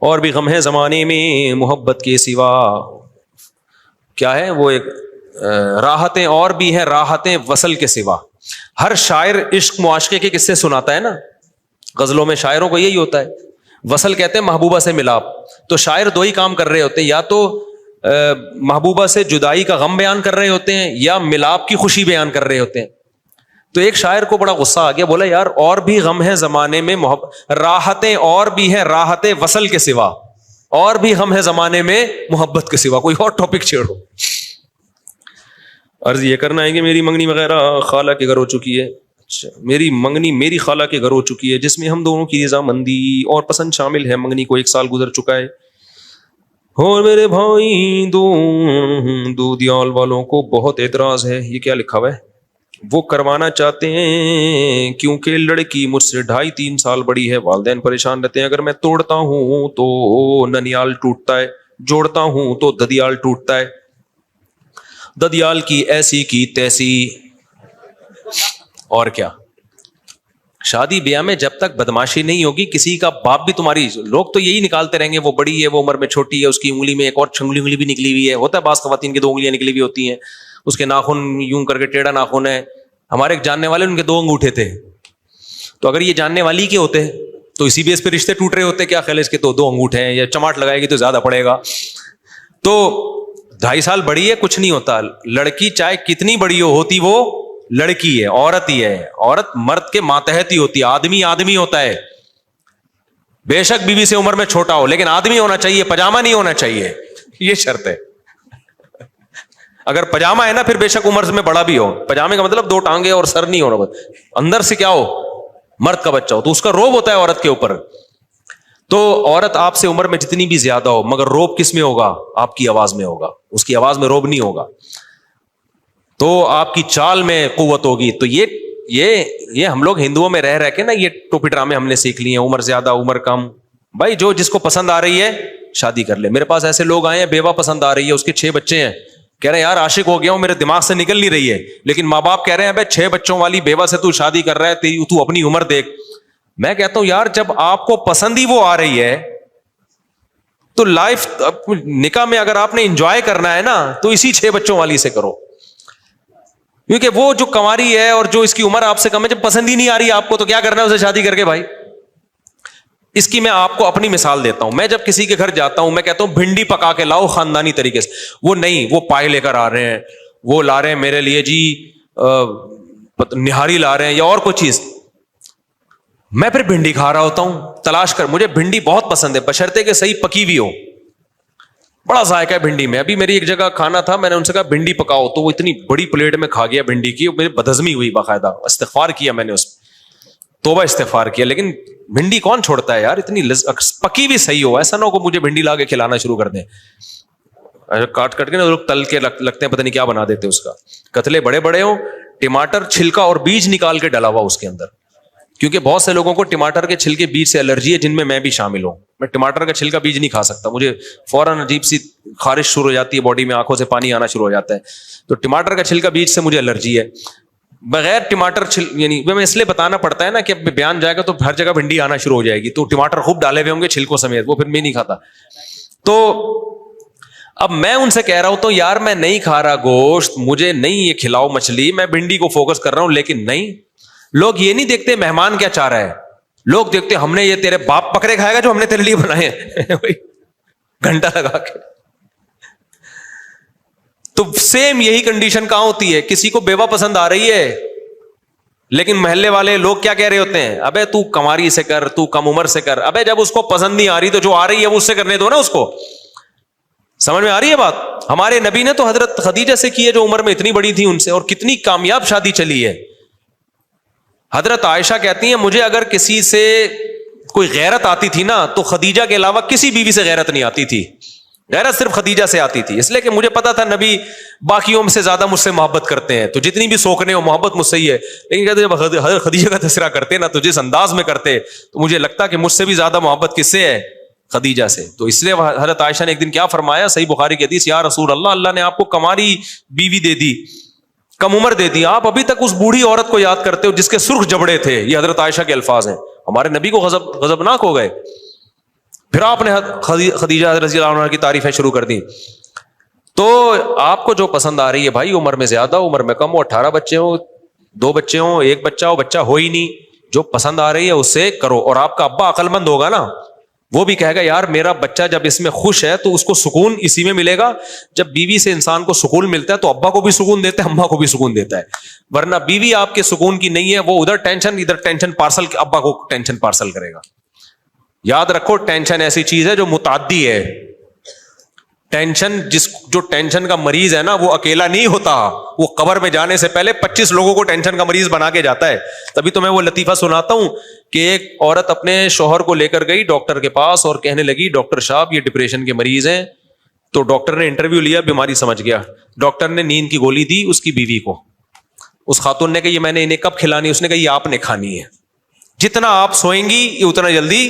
اور بھی غم ہے زمانے میں محبت کے سوا. کیا ہے وہ ایک راحتیں اور بھی ہیں راحتیں وصل کے سوا. ہر شاعر عشق معاشقے کے قصے سناتا ہے نا, غزلوں میں شاعروں کو یہی ہوتا ہے. وصل کہتے ہیں محبوبہ سے ملاپ. تو شاعر دو ہی کام کر رہے ہوتے ہیں, یا تو محبوبہ سے جدائی کا غم بیان کر رہے ہوتے ہیں یا ملاپ کی خوشی بیان کر رہے ہوتے ہیں. تو ایک شاعر کو بڑا غصہ آ گیا, بولا یار اور بھی غم ہے زمانے میں راحتیں اور بھی ہیں راحتیں وصل کے سوا, اور بھی غم ہے زمانے میں محبت کے سوا, کوئی اور ٹاپک چھیڑو. عرض یہ کرنا ہے کہ میری منگنی وغیرہ خالہ کے گھر ہو چکی ہے. اچھا, میری منگنی میری خالہ کے گھر ہو چکی ہے جس میں ہم دونوں کی رضامندی اور پسند شامل ہے. منگنی کو 1 سال گزر چکا ہے اور میرے بھائی دودیال والوں کو بہت اعتراض ہے. یہ کیا لکھا ہوا ہے؟ وہ کروانا چاہتے ہیں کیونکہ لڑکی مجھ سے 2.5-3 سال بڑی ہے. والدین پریشان رہتے ہیں, اگر میں توڑتا ہوں تو ننیال ٹوٹتا ہے, جوڑتا ہوں تو ددیال ٹوٹتا ہے, ددیال کی ایسی کی تیسی. اور کیا, شادی بیاہ میں جب تک بدماشی نہیں ہوگی, کسی کا باپ بھی تمہاری, لوگ تو یہی نکالتے رہیں گے وہ بڑی ہے وہ عمر میں چھوٹی ہے, اس کی انگلی میں ایک اور انگلی بھی نکلی ہوئی ہے. ہوتا ہے بعض خواتین کی 2 انگلیاں نکلی ہوئی ہوتی ہیں, اس کے ناخن یوں کر کے ٹیڑھا ناخن ہے. ہمارے ایک جاننے والے ان کے 2 انگوٹھے تھے, تو اگر یہ جاننے والی کے ہوتے تو اسی بیس پہ رشتے ٹوٹ رہے ہوتے. کیا خیال ہے اس کے تو 2 انگوٹھے ہیں, یا چماٹ لگائے گی تو زیادہ پڑے گا. تو 2.5 سال بڑی ہے کچھ نہیں ہوتا. لڑکی چاہے کتنی بڑی ہوتی وہ لڑکی ہے, عورت ہی ہے. عورت مرد کے ماتحت ہی ہوتی ہے, آدمی آدمی ہوتا ہے. بے شک بیوی سے عمر میں چھوٹا ہو لیکن آدمی ہونا چاہیے, پجامہ نہیں ہونا چاہیے, یہ شرط ہے. اگر پجامہ ہے نا پھر بے شک عمر میں بڑا بھی ہو. پجامے کا مطلب 2 ٹانگیں اور سر نہیں ہونا, اندر سے کیا ہو, مرد کا بچہ ہو. تو اس کا روب ہوتا ہے عورت کے اوپر. تو عورت آپ سے عمر میں جتنی بھی زیادہ ہو, مگر روب کس میں ہوگا؟ آپ کی آواز میں ہوگا. اس کی آواز میں روب نہیں ہوگا, تو آپ کی چال میں قوت ہوگی. تو یہ ہم لوگ ہندوؤں میں رہ کے نا یہ ٹوپی ڈرامے ہم نے سیکھ لیے ہیں, عمر زیادہ عمر کم. بھائی جو جس کو پسند آ رہی ہے شادی کر لے. میرے پاس ایسے لوگ آئے ہیں, بیوہ پسند آ رہی ہے, اس کے 6 بچے ہیں, کہہ رہے ہیں یار عاشق ہو گیا ہوں, میرے دماغ سے نکل نہیں رہی ہے. لیکن ماں باپ کہہ رہے ہیں بھائی 6 بچوں والی بیوہ سے تو شادی کر رہا ہے, تو اپنی عمر دیکھ. میں کہتا ہوں یار جب آپ کو پسند ہی وہ آ رہی ہے تو لائف نکاح میں اگر آپ نے انجوائے کرنا ہے نا تو اسی 6 بچوں والی سے کرو. کیونکہ وہ جو کنواری ہے اور جو اس کی عمر آپ سے کم ہے, جب پسند ہی نہیں آ رہی آپ کو تو کیا کرنا ہے اسے شادی کر کے. بھائی اس کی میں آپ کو اپنی مثال دیتا ہوں. میں جب کسی کے گھر جاتا ہوں میں کہتا ہوں بھنڈی پکا کے لاؤ خاندانی طریقے سے. وہ نہیں, وہ پائے لے کر آ رہے ہیں, وہ لا رہے ہیں میرے لیے جی نہاری لا رہے ہیں یا اور کوئی چیز. میں پھر بھنڈی کھا رہا ہوتا ہوں تلاش کر. مجھے بھنڈی بہت پسند ہے بشرطے کہ صحیح پکی ہوئی ہو. بڑا ذائقہ ہے بھنڈی میں. ابھی میری ایک جگہ کھانا تھا, میں نے ان سے کہا بھنڈی پکاؤ, تو وہ اتنی بڑی پلیٹ میں کھا گیا بھنڈی کی, میری بدہضمی ہوئی. باقاعدہ استغفار کیا میں نے, اس توبہ استغفار کیا. لیکن بھنڈی کون چھوڑتا ہے یار, اتنی پکی بھی صحیح ہو. ایسا نہ ہو کہ مجھے بھنڈی لا کے کھلانا شروع کر دیں. کاٹ کے نا لوگ تل کے لگتے ہیں, پتہ نہیں کیا بنا دیتے اس کا. قتلے بڑے بڑے ہوں, ٹماٹر چھلکا اور بیج نکال کے ڈلا ہوا اس کے اندر. کیونکہ بہت سے لوگوں کو ٹماٹر کے چھلکے بیج سے الرجی ہے, جن میں بھی شامل ہوں. میں ٹماٹر کا چھلکا بیج نہیں کھا سکتا, مجھے فوراً عجیب سی خارش شروع ہو جاتی ہے باڈی میں, آنکھوں سے پانی آنا شروع ہو جاتا ہے. تو ٹماٹر کا چھلکا بیج سے مجھے الرجی ہے. بغیر ٹماٹر یعنی میں اس لیے بتانا پڑتا ہے نا کہ اب بیان جائے گا تو ہر جگہ بھنڈی آنا شروع ہو جائے گی. تو ٹماٹر خوب ڈالے ہوئے ہوں گے چھلکوں سمیت, وہ پھر میں نہیں کھاتا. تو اب میں ان سے کہہ رہا ہوں تو یار میں نہیں کھا رہا گوشت, مجھے نہیں یہ کھلاؤ مچھلی, میں بھنڈی کو فوکس کر رہا ہوں. لیکن نہیں, لوگ یہ نہیں دیکھتے مہمان کیا چاہ رہا ہے, لوگ دیکھتے ہم نے یہ تیرے باپ بکرے کھائے گا جو ہم نے تیرے لیے بنائے ہیں گھنٹہ لگا کے. تو سیم یہی کنڈیشن کہاں ہوتی ہے, کسی کو بیوہ پسند آ رہی ہے لیکن محلے والے لوگ کیا کہہ رہے ہوتے ہیں, ابے تو کنواری سے کر, تو کم عمر سے کر. ابے جب اس کو پسند نہیں آ رہی تو جو آ رہی ہے وہ اس سے کرنے دو نا اس کو. سمجھ میں آ رہی ہے بات؟ ہمارے نبی نے تو حضرت خدیجہ سے کی ہے جو عمر میں اتنی بڑی تھی ان سے, اور کتنی کامیاب شادی چلی ہے. حضرت عائشہ کہتی ہیں مجھے اگر کسی سے کوئی غیرت آتی تھی نا تو خدیجہ کے علاوہ کسی بیوی سے غیرت نہیں آتی تھی. غیرت صرف خدیجہ سے آتی تھی, اس لیے کہ مجھے پتا تھا نبی باقیوں سے زیادہ مجھ سے محبت کرتے ہیں, تو جتنی بھی سوکنے ہو محبت مجھ سے ہی ہے. لیکن کہتے جب حضرت خدیجہ کا تذکرہ کرتے نا تو جس انداز میں کرتے تو مجھے لگتا کہ مجھ سے بھی زیادہ محبت کس سے ہے, خدیجہ سے. تو اس لیے حضرت عائشہ نے ایک دن کیا فرمایا, صحیح بخاری کی حدیث, یا رسول اللہ, اللہ نے آپ کو کماری بیوی دے دی, کم عمر دے دی, آپ ابھی تک اس بوڑھی عورت کو یاد کرتے ہو جس کے سرخ جبڑے تھے. یہ حضرت عائشہ کے الفاظ ہیں, ہمارے نبی کو غضبناک ہو گئے. پھر آپ نے خدیجہ رضی اللہ عنہا کی تعریفیں شروع کر دی. تو آپ کو جو پسند آ رہی ہے بھائی، عمر میں زیادہ عمر میں کم ہو، 18 بچے ہوں، 2 بچے ہوں، 1 بچہ ہو، بچہ ہو ہی نہیں، جو پسند آ رہی ہے اس سے کرو. اور آپ کا ابا عقل مند ہوگا نا، وہ بھی کہے گا یار میرا بچہ جب اس میں خوش ہے تو اس کو سکون اسی میں ملے گا. جب بیوی سے انسان کو سکون ملتا ہے تو ابا کو بھی سکون دیتا ہے، اماں کو بھی سکون دیتا ہے. ورنہ بیوی آپ کے سکون کی نہیں ہے، وہ ادھر ٹینشن پارسل، ابا کو ٹینشن پارسل کرے گا. یاد رکھو ٹینشن ایسی چیز ہے جو متعدی ہے. ٹینشن جو ٹینشن کا مریض ہے نا وہ اکیلا نہیں ہوتا، وہ قبر میں جانے سے پہلے 25 لوگوں کو ٹینشن کا مریض بنا کے جاتا ہے. تبھی تو میں وہ لطیفہ سناتا ہوں کہ ایک عورت اپنے شوہر کو لے کر گئی ڈاکٹر کے پاس اور کہنے لگی ڈاکٹر صاحب یہ ڈپریشن کے مریض ہیں. تو ڈاکٹر نے انٹرویو لیا، بیماری سمجھ گیا. ڈاکٹر نے نیند کی گولی دی اس کی بیوی کو. اس خاتون نے کہا یہ میں نے انہیں کب کھلانی؟ اس نے کہا یہ آپ نے کھانی ہے. جتنا آپ سوئیں گی یہ اتنا جلدی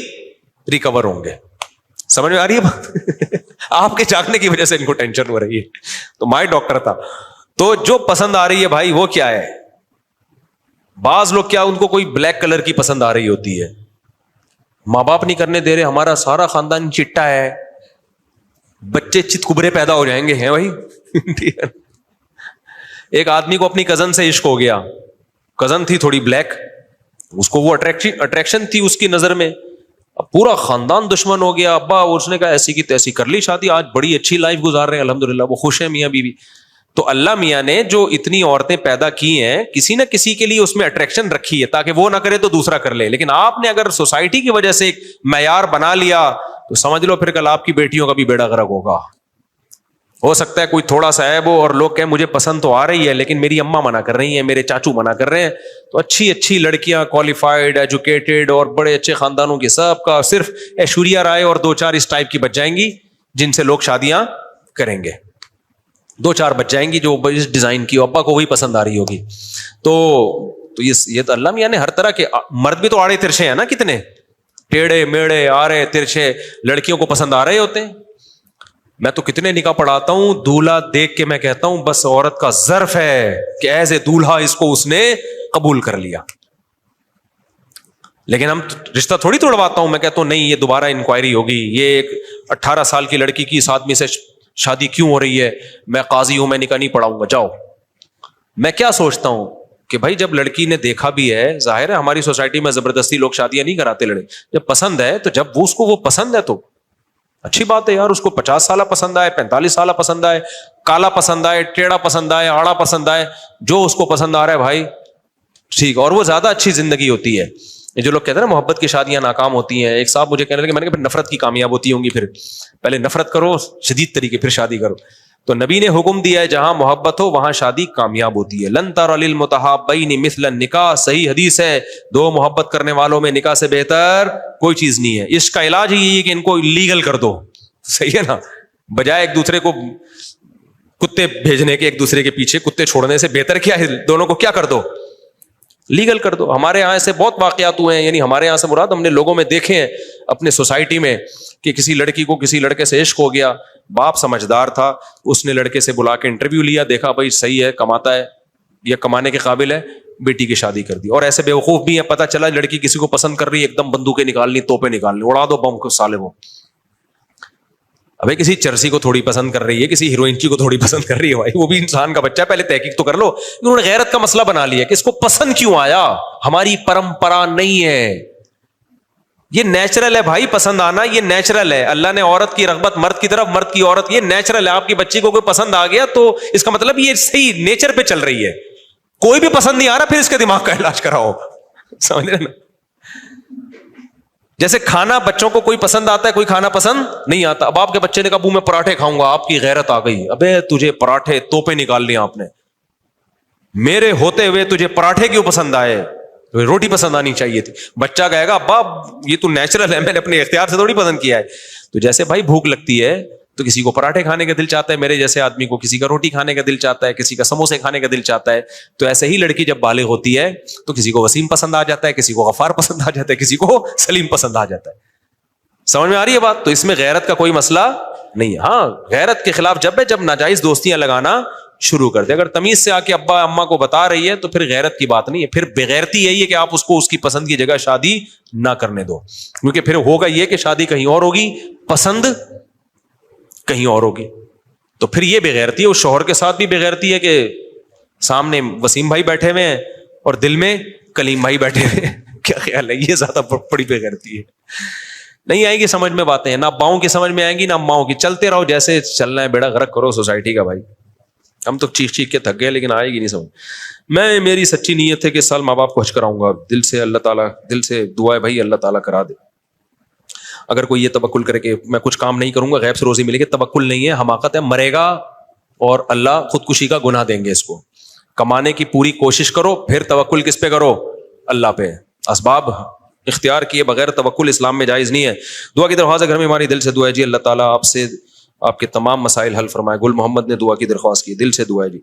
ریکور ہوں گے. سمجھ میں آ رہی ہے بات؟ آپ کے جاگنے کی وجہ سے ان کو ٹینشن ہو رہی ہے. تو مائی ڈاکٹر تھا. تو جو پسند آ رہی ہے بھائی وہ کیا ہے؟ بعض لوگ کیا ان کو کوئی بلیک کلر کی پسند آ رہی ہوتی ہے، ماں باپ نہیں کرنے دے رہے، ہمارا سارا خاندان چٹا ہے، بچے چت کبرے پیدا ہو جائیں گے ہیں بھائی. ایک آدمی کو اپنی کزن سے عشق ہو گیا، کزن تھی تھوڑی بلیک، اس کو وہ اٹریکشن تھی اس کی نظر میں. اب پورا خاندان دشمن ہو گیا. ابا اس نے کہا ایسی کی تیسی کر لی شادی، آج بڑی اچھی لائف گزار رہے ہیں الحمدللہ، وہ خوش ہیں میاں بیوی. تو اللہ میاں نے جو اتنی عورتیں پیدا کی ہیں کسی نہ کسی کے لیے اس میں اٹریکشن رکھی ہے تاکہ وہ نہ کرے تو دوسرا کر لے. لیکن آپ نے اگر سوسائٹی کی وجہ سے ایک معیار بنا لیا تو سمجھ لو پھر کل آپ کی بیٹیوں کا بھی بیڑا غرق ہوگا. ہو سکتا ہے کوئی تھوڑا سا ہے وہ اور لوگ کہیں مجھے پسند تو آ رہی ہے لیکن میری اماں منع کر رہی ہیں، میرے چاچو منع کر رہے ہیں. تو اچھی لڑکیاں کوالیفائڈ ایجوکیٹڈ اور بڑے اچھے خاندانوں کی، سب کا صرف ایشوریا رائے اور 2-4 اس ٹائپ کی بچ جائیں گی جن سے لوگ شادیاں کریں گے. 2-4 بچ جائیں گی جو اس ڈیزائن کی، ابا کو وہی پسند آ رہی ہوگی. تو یہ تو اللہ میاں نے ہر طرح کے، مرد بھی تو آڑے ترچھے ہیں نا، کتنے ٹیڑے میڑے آڑے ترچھے لڑکیوں کو پسند آ رہے ہوتے ہیں. میں تو کتنے نکاح پڑھاتا ہوں، دولہا دیکھ کے میں کہتا ہوں بس عورت کا ظرف ہے کہ ایز اے دولہا اس کو اس نے قبول کر لیا. لیکن ہم رشتہ تھوڑی توڑواتا ہوں، میں کہتا ہوں نہیں یہ دوبارہ انکوائری ہوگی، یہ ایک 18 سال کی لڑکی کی اس آدمی سے شادی کیوں ہو رہی ہے، میں قاضی ہوں، میں نکاح نہیں پڑھاؤں گا، جاؤ. میں کیا سوچتا ہوں کہ بھائی جب لڑکی نے دیکھا بھی ہے، ظاہر ہے ہماری سوسائٹی میں زبردستی لوگ شادیاں نہیں کراتے لڑے، جب پسند ہے تو جب اس کو وہ پسند ہے تو اچھی بات ہے یار. اس کو 50 سالہ پسند آئے، 45 سالہ پسند آئے، کالا پسند آئے، ٹیڑھا پسند آئے، آڑا پسند آئے، جو اس کو پسند آ رہا ہے بھائی ٹھیک. اور وہ زیادہ اچھی زندگی ہوتی ہے. یہ جو لوگ کہتے ہیں نا محبت کی شادیاں ناکام ہوتی ہیں، ایک صاحب مجھے کہنے لگے، میں نے کہا پھر نفرت کی کامیاب ہوتی ہوں گی، پھر پہلے نفرت کرو شدید طریقے پھر شادی کرو. تو نبی نے حکم دیا ہے جہاں محبت ہو وہاں شادی کامیاب ہوتی ہے. لن تر للمتحابین مثل النکاح، صحیح حدیث ہے، 2 محبت کرنے والوں میں نکاح سے بہتر کوئی چیز نہیں ہے. اس کا علاج ہی یہ ہے کہ ان کو لیگل کر دو، صحیح ہے نا، بجائے ایک دوسرے کو کتے بھیجنے کے، ایک دوسرے کے پیچھے کتے چھوڑنے سے بہتر کیا ہے دونوں کو کیا کر دو، لیگل کر دو. ہمارے یہاں سے بہت واقعات ہوئے ہیں، یعنی ہمارے یہاں سے مراد ہم نے لوگوں میں دیکھے ہیں اپنے سوسائٹی میں کہ کسی لڑکی کو کسی لڑکے سے عشق ہو گیا، باپ سمجھدار تھا، اس نے لڑکے سے بلا کے انٹرویو لیا، دیکھا بھائی صحیح ہے، کماتا ہے یا کمانے کے قابل ہے، بیٹی کی شادی کر دی. اور ایسے بیوقوف بھی ہیں، پتہ چلا لڑکی کسی کو پسند کر رہی ہے، ایک دم بندوقیں نکالنی، توپیں نکالنی، اڑا دو بم کو سالے. وہ ابھی کسی چرسی کو تھوڑی پسند کر رہی ہے، کسی ہیروئن کو تھوڑی پسند کر رہی ہے، بھائی وہ بھی انسان کا بچہ ہے، پہلے تحقیق تو کر لو. انہوں نے غیرت کا مسئلہ بنا لیا کہ اس کو پسند کیوں آیا، ہماری پرمپرا نہیں ہے، یہ نیچرل ہے بھائی، پسند آنا یہ نیچرل ہے. اللہ نے عورت کی رغبت مرد کی طرف، مرد کی عورت، یہ نیچرل ہے. آپ کی بچی کو کوئی پسند آ گیا تو اس کا مطلب یہ صحیح نیچر پہ چل رہی ہے. کوئی بھی پسند نہیں آ رہا پھر اس کے دماغ کا علاج کراؤ، سمجھ رہے نا. جیسے کھانا بچوں کو کوئی پسند آتا ہے، کوئی کھانا پسند نہیں آتا. اب آپ کے بچے نے کہا ابو میں پراٹھے کھاؤں گا، آپ کی غیرت آ گئی، ابے تجھے پراٹھے توپے نکال لیا آپ نے، میرے ہوتے ہوئے تجھے پراٹھے کیوں پسند آئے، روٹی پسند آنی چاہیے تھی. بچہ کہے گا ابا یہ تو نیچرل ہے، میں نے اپنے اختیار سے تھوڑی پسند کیا ہے. تو جیسے بھائی بھوک لگتی ہے تو کسی کو پراٹھے کھانے کا دل چاہتا ہے، میرے جیسے آدمی کو کسی کا روٹی کھانے کا دل چاہتا ہے، کسی کا سموسے کھانے کا دل چاہتا ہے. تو ایسے ہی لڑکی جب بالغ ہوتی ہے تو کسی کو وسیم پسند آ جاتا ہے، کسی کو غفار پسند آ جاتا ہے، کسی کو سلیم پسند آ جاتا ہے. سمجھ میں آ رہی ہے بات؟ تو اس میں غیرت کا کوئی مسئلہ نہیں ہے. ہاں غیرت کے خلاف جب ناجائز دوستیاں لگانا شروع کر دے. اگر تمیز سے آ کے ابا اما کو بتا رہی ہے تو پھر غیرت کی بات نہیں ہے, پھر بغیرتی یہی ہے کہ آپ اس کو اس کی پسند کی جگہ شادی نہ کرنے دو, کیونکہ پھر ہوگا یہ کہ شادی کہیں اور ہوگی, پسند کہیں اور ہوگی, تو پھر یہ بغیرتی ہے. اس شوہر کے ساتھ بھی بغیرتی ہے کہ سامنے وسیم بھائی بیٹھے ہوئے ہیں اور دل میں کلیم بھائی بیٹھے ہوئے ہیں. کیا خیال ہے, یہ زیادہ بڑی بغیرتی ہے. نہیں آئے گی سمجھ میں باتیں ہیں, نہ اباؤں کی سمجھ میں آئیں گی نہ اماؤں کی. چلتے رہو جیسے چلنا ہے, بیڑا غرق کرو سوسائٹی کا. بھائی ہم تو چیخ چیخ کے تھک گئے, لیکن آئے گی نہیں سمجھ. میں میری سچی نیت ہے کہ اس سال ماں باپ کو حج کراؤں گا, دل سے اللہ تعالیٰ, دل سے دعا ہے بھائی اللہ تعالیٰ کرا دے. اگر کوئی یہ توکل کرے کہ میں کچھ کام نہیں کروں گا غیب سے روزی ملے گی, توکل نہیں ہے, حماقت ہے. مرے گا اور اللہ خودکشی کا گناہ دیں گے اس کو. کمانے کی پوری کوشش کرو, پھر توکل کس پہ کرو, اللہ پہ. اسباب اختیار کیے بغیر توکل اسلام میں جائز نہیں ہے. دعا کی درخواست ہے گھر میں ہماری, دل سے دعا ہے جی اللہ تعالیٰ آپ سے آپ کے تمام مسائل حل فرمائے. گل محمد نے دعا کی درخواست کی, دل سے دعا ہے جی.